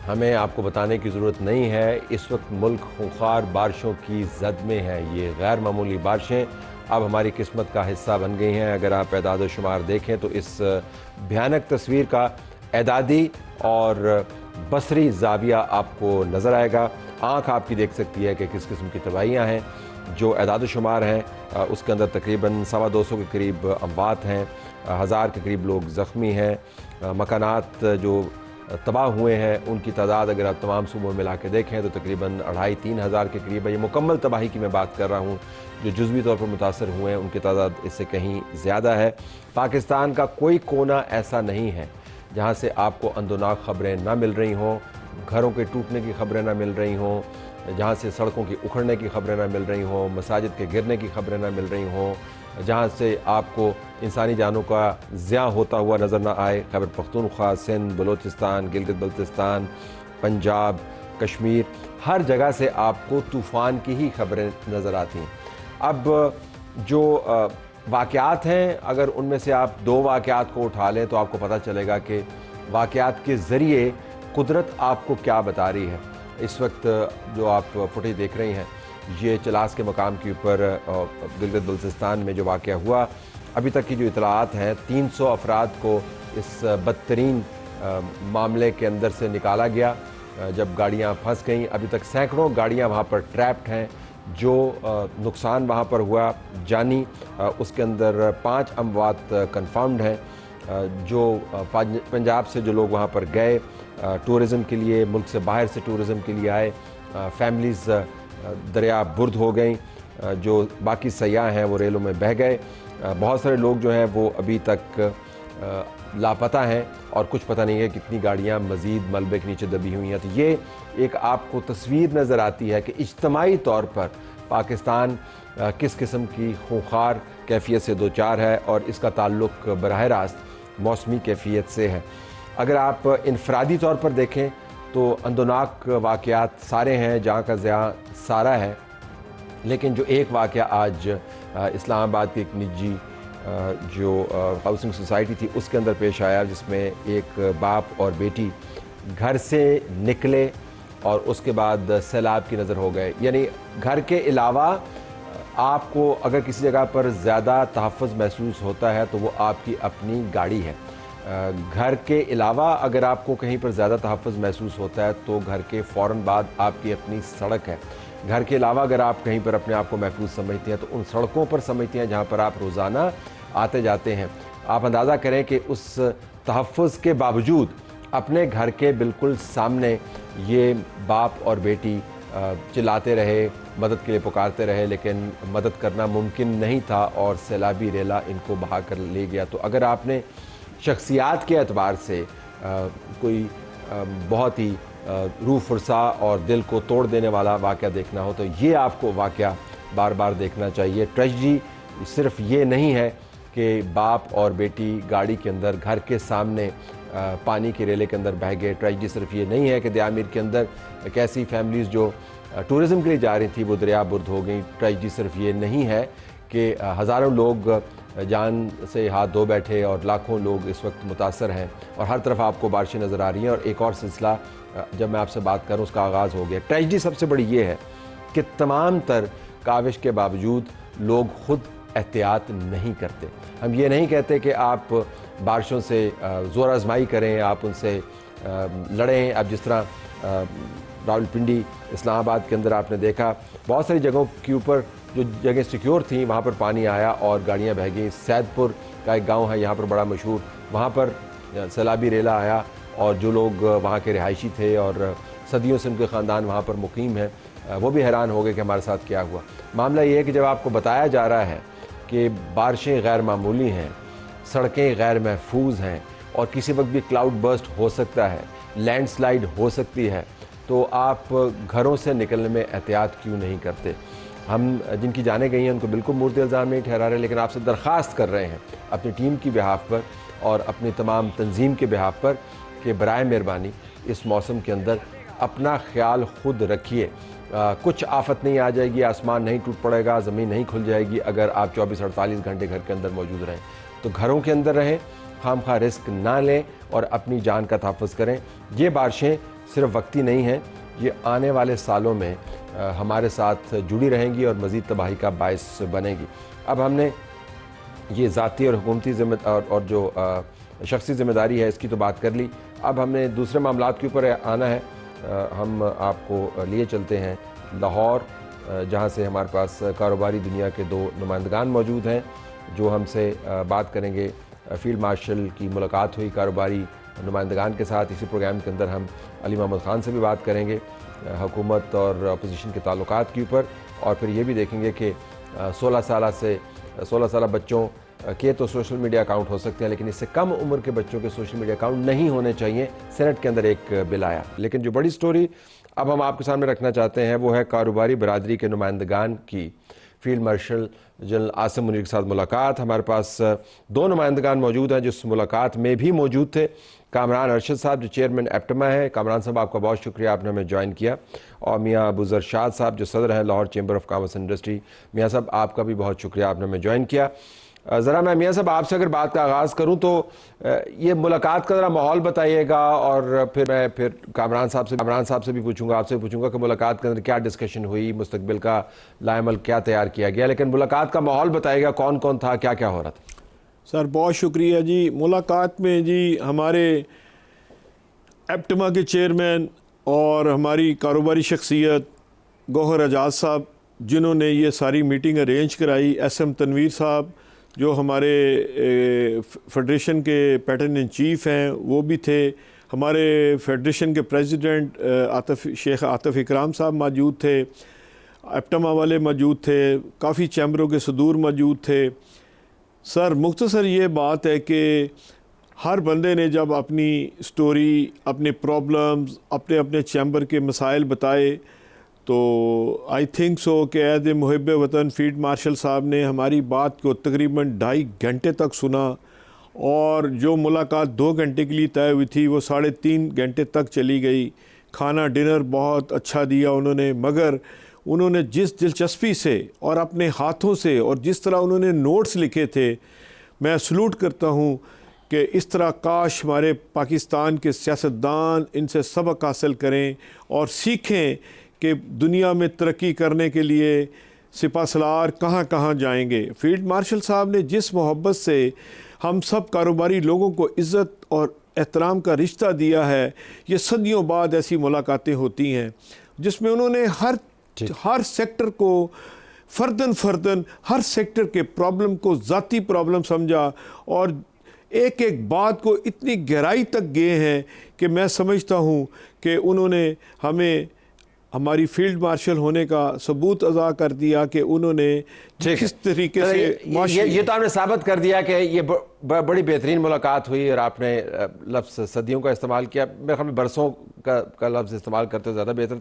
ہمیں آپ کو بتانے کی ضرورت نہیں ہے، اس وقت ملک خونخوار بارشوں کی زد میں ہے۔ یہ غیر معمولی بارشیں اب ہماری قسمت کا حصہ بن گئی ہیں۔ اگر آپ اعداد و شمار دیکھیں تو اس بھیانک تصویر کا اعدادی اور بصری زاویہ آپ کو نظر آئے گا۔ آنکھ آپ کی دیکھ سکتی ہے کہ کس قسم کی تباہیاں ہیں۔ جو اعداد و شمار ہیں اس کے اندر تقریباً 250 کے قریب اموات ہیں، 1000 کے قریب لوگ زخمی ہیں۔ مکانات جو تباہ ہوئے ہیں ان کی تعداد اگر آپ تمام صوبوں میں ملا کے دیکھیں تو تقریباً 2500-3000 ہزار کے قریب ہے۔ یہ مکمل تباہی کی میں بات کر رہا ہوں، جو جزوی طور پر متاثر ہوئے ہیں ان کی تعداد اس سے کہیں زیادہ ہے۔ پاکستان کا کوئی کونا ایسا نہیں ہے جہاں سے آپ کو اندوناک خبریں نہ مل رہی ہوں، گھروں کے ٹوٹنے کی خبریں نہ مل رہی ہوں، جہاں سے سڑکوں کی اکھڑنے کی خبریں نہ مل رہی ہوں، مساجد کے گرنے کی خبریں نہ مل رہی ہوں، جہاں سے آپ کو انسانی جانوں کا ضیاع ہوتا ہوا نظر نہ آئے۔ خیبر پختونخوا، سندھ، بلوچستان، گلگت بلتستان، پنجاب، کشمیر، ہر جگہ سے آپ کو طوفان کی ہی خبریں نظر آتی ہیں۔ اب جو واقعات ہیں، اگر ان میں سے آپ 2 واقعات کو اٹھا لیں تو آپ کو پتہ چلے گا کہ واقعات کے ذریعے قدرت آپ کو کیا بتا رہی ہے۔ اس وقت جو آپ فوٹیج دیکھ رہی ہیں یہ چلاس کے مقام کے اوپر گلگت بلتستان میں جو واقعہ ہوا، ابھی تک کی جو اطلاعات ہیں 300 افراد کو اس بدترین معاملے کے اندر سے نکالا گیا جب گاڑیاں پھنس گئیں۔ ابھی تک سینکڑوں گاڑیاں وہاں پر ٹریپڈ ہیں۔ جو نقصان وہاں پر ہوا جانی، اس کے اندر 5 اموات کنفرمڈ ہیں۔ جو پنجاب سے جو لوگ وہاں پر گئے ٹورزم کے لیے، ملک سے باہر سے ٹورزم کے لیے آئے، فیملیز دریا برد ہو گئیں۔ جو باقی سیاح ہیں وہ ریلوں میں بہہ گئے۔ بہت سارے لوگ جو ہیں وہ ابھی تک لاپتہ ہیں اور کچھ پتہ نہیں ہے کتنی گاڑیاں مزید ملبے کے نیچے دبی ہوئی ہیں۔ تو یہ ایک آپ کو تصویر نظر آتی ہے کہ اجتماعی طور پر پاکستان کس قسم کی خونخوار کیفیت سے دوچار ہے، اور اس کا تعلق براہ راست موسمی کیفیت سے ہے۔ اگر آپ انفرادی طور پر دیکھیں تو اندوناک واقعات سارے ہیں، جہاں کا ضیاع سارا ہے، لیکن جو ایک واقعہ آج اسلام آباد کی ایک نجی جو ہاؤسنگ سوسائٹی تھی اس کے اندر پیش آیا، جس میں ایک باپ اور بیٹی گھر سے نکلے اور اس کے بعد سیلاب کی نظر ہو گئے۔ یعنی گھر کے علاوہ آپ کو اگر کسی جگہ پر زیادہ تحفظ محسوس ہوتا ہے تو وہ آپ کی اپنی گاڑی ہے۔ گھر کے علاوہ اگر آپ کو کہیں پر زیادہ تحفظ محسوس ہوتا ہے تو گھر کے فوراً بعد آپ کی اپنی سڑک ہے۔ گھر کے علاوہ اگر آپ کہیں پر اپنے آپ کو محفوظ سمجھتے ہیں تو ان سڑکوں پر سمجھتے ہیں جہاں پر آپ روزانہ آتے جاتے ہیں۔ آپ اندازہ کریں کہ اس تحفظ کے باوجود اپنے گھر کے بالکل سامنے یہ باپ اور بیٹی چلاتے رہے، مدد کے لیے پکارتے رہے، لیکن مدد کرنا ممکن نہیں تھا اور سیلابی ریلا ان کو بہا کر لے گیا۔ تو اگر آپ نے شخصیات کے اعتبار سے کوئی بہت ہی روح فرسا اور دل کو توڑ دینے والا واقعہ دیکھنا ہو تو یہ آپ کو واقعہ بار بار دیکھنا چاہیے۔ ٹریجڈی صرف یہ نہیں ہے کہ باپ اور بیٹی گاڑی کے اندر گھر کے سامنے پانی کے ریلے کے اندر بہہ گئے۔ ٹریجڈی صرف یہ نہیں ہے کہ دیامیر کے اندر ایک ایسی فیملیز جو ٹورزم کے لیے جا رہی تھی وہ دریا برد ہو گئیں۔ ٹریجڈی صرف یہ نہیں ہے کہ ہزاروں لوگ جان سے ہاتھ دھو بیٹھے اور لاکھوں لوگ اس وقت متاثر ہیں اور ہر طرف آپ کو بارشیں نظر آ رہی ہیں، اور ایک اور سلسلہ جب میں آپ سے بات کروں اس کا آغاز ہو گیا۔ ٹریجڈی سب سے بڑی یہ ہے کہ تمام تر کاوش کے باوجود لوگ خود احتیاط نہیں کرتے۔ ہم یہ نہیں کہتے کہ آپ بارشوں سے زور آزمائی کریں، آپ ان سے لڑیں۔ اب جس طرح راولپنڈی، اسلام آباد کے اندر آپ نے دیکھا بہت ساری جگہوں کے اوپر جو جگہیں سیکیور تھیں وہاں پر پانی آیا اور گاڑیاں بہہ گئیں۔ سید پور کا ایک گاؤں ہے یہاں پر بڑا مشہور، وہاں پر سیلابی ریلا آیا اور جو لوگ وہاں کے رہائشی تھے اور صدیوں سے ان کے خاندان وہاں پر مقیم ہیں وہ بھی حیران ہو گئے کہ ہمارے ساتھ کیا ہوا۔ معاملہ یہ ہے کہ جب آپ کو بتایا جا رہا ہے کہ بارشیں غیر معمولی ہیں، سڑکیں غیر محفوظ ہیں اور کسی وقت بھی کلاؤڈ برسٹ ہو سکتا ہے، لینڈ سلائیڈ ہو سکتی ہے، تو آپ گھروں سے نکلنے میں احتیاط کیوں نہیں کرتے؟ ہم جن کی جانیں گئی ہیں ان کو بالکل مورد الزام نہیں ٹھہرا رہے، لیکن آپ سے درخواست کر رہے ہیں اپنی ٹیم کی بہاف پر اور اپنی تمام تنظیم کے بہاف پر کہ برائے مہربانی اس موسم کے اندر اپنا خیال خود رکھیے۔ کچھ آفت نہیں آ جائے گی، آسمان نہیں ٹوٹ پڑے گا، زمین نہیں کھل جائے گی اگر آپ 24-48 گھنٹے گھر کے اندر موجود رہیں۔ تو گھروں کے اندر رہیں، خام خواہ رسک نہ لیں اور اپنی جان کا تحفظ کریں۔ یہ بارشیں صرف وقتی نہیں ہیں، یہ آنے والے سالوں میں ہمارے ساتھ جڑی رہیں گی اور مزید تباہی کا باعث بنے گی۔ اب ہم نے یہ ذاتی اور حکومتی اور جو شخصی ذمہ داری ہے اس کی تو بات کر لی، اب ہم نے دوسرے معاملات کے اوپر آنا ہے۔ ہم آپ کو لیے چلتے ہیں لاہور، جہاں سے ہمارے پاس کاروباری دنیا کے دو نمائندگان موجود ہیں جو ہم سے بات کریں گے۔ فیلڈ مارشل کی ملاقات ہوئی کاروباری نمائندگان کے ساتھ، اسی پروگرام کے اندر ہم علی محمد خان سے بھی بات کریں گے حکومت اور اپوزیشن کے تعلقات کے اوپر، اور پھر یہ بھی دیکھیں گے کہ 16 سالہ بچوں کے تو سوشل میڈیا اکاؤنٹ ہو سکتے ہیں، لیکن اس سے کم عمر کے بچوں کے سوشل میڈیا اکاؤنٹ نہیں ہونے چاہیے۔ سینٹ کے اندر ایک بل آیا، لیکن جو بڑی سٹوری اب ہم آپ کے سامنے رکھنا چاہتے ہیں وہ ہے کاروباری برادری کے نمائندگان کی field marshal general Asim Munir کے ساتھ ملاقات۔ ہمارے پاس دو نمائندگان موجود ہیں جس ملاقات میں بھی موجود تھے۔ کامران ارشد صاحب جو چیئرمین ایپٹما ہے، کامران صاحب آپ کا بہت شکریہ، آپ نے ہمیں جوائن کیا، اور میاں ابو ذر شاد صاحب جو صدر ہیں Lahore chamber of commerce industry. میاں صاحب آپ کا بھی بہت شکریہ، آپ نے ہمیں جوائن کیا۔ ذرا میں میاں صاحب آپ سے اگر بات کا آغاز کروں تو یہ ملاقات کا ذرا ماحول بتائیے گا، اور پھر میں کامران صاحب سے بھی پوچھوں گا، آپ سے پوچھوں گا کہ ملاقات کے اندر کیا ڈسکشن ہوئی، مستقبل کا لائحہ عمل کیا تیار کیا گیا، لیکن ملاقات کا ماحول بتائیے گا، کون کون تھا، کیا کیا ہو رہا تھا؟ سر بہت شکریہ جی۔ ملاقات میں جی ہمارے ایپٹما کے چیئرمین اور ہماری کاروباری شخصیت گوہر اعجاز صاحب جنہوں نے یہ ساری میٹنگ ارینج کرائی، ایس ایم تنویر صاحب جو ہمارے فیڈریشن کے پیٹرن ان چیف ہیں وہ بھی تھے، ہمارے فیڈریشن کے پریزیڈنٹ شیخ عاطف اکرام صاحب موجود تھے، ایپٹما والے موجود تھے، کافی چیمبروں کے صدور موجود تھے۔ سر مختصر یہ بات ہے کہ ہر بندے نے جب اپنی سٹوری، اپنے پرابلمز، اپنے چیمبر کے مسائل بتائے تو آئی تھنک سو کہ ایز اے محب وطن فیلڈ مارشل صاحب نے ہماری بات کو تقریباً 2.5 گھنٹے تک سنا، اور جو ملاقات 2 گھنٹے کے لیے طے ہوئی تھی وہ 3.5 گھنٹے تک چلی گئی۔ کھانا ڈنر بہت اچھا دیا انہوں نے، مگر انہوں نے جس دلچسپی سے اور اپنے ہاتھوں سے اور جس طرح انہوں نے نوٹس لکھے تھے، میں سلوٹ کرتا ہوں کہ اس طرح کاش ہمارے پاکستان کے سیاستدان ان سے سبق حاصل کریں اور سیکھیں کہ دنیا میں ترقی کرنے کے لیے سپہ سالار کہاں کہاں جائیں گے۔ فیلڈ مارشل صاحب نے جس محبت سے ہم سب کاروباری لوگوں کو عزت اور احترام کا رشتہ دیا ہے، یہ صدیوں بعد ایسی ملاقاتیں ہوتی ہیں جس میں انہوں نے ہر سیکٹر کو فرداً ہر سیکٹر کے پرابلم کو ذاتی پرابلم سمجھا، اور ایک بات کو اتنی گہرائی تک گئے ہیں کہ میں سمجھتا ہوں کہ انہوں نے ہمیں ہماری فیلڈ مارشل ہونے کا ثبوت ادا کر دیا کہ انہوں نے کس طریقے سے یہ تو آپ نے ثابت کر دیا کہ یہ بڑی بہترین ملاقات ہوئی، اور آپ نے لفظ صدیوں کا استعمال کیا، میرے خیال میں برسوں کا لفظ استعمال کرتے زیادہ بہتر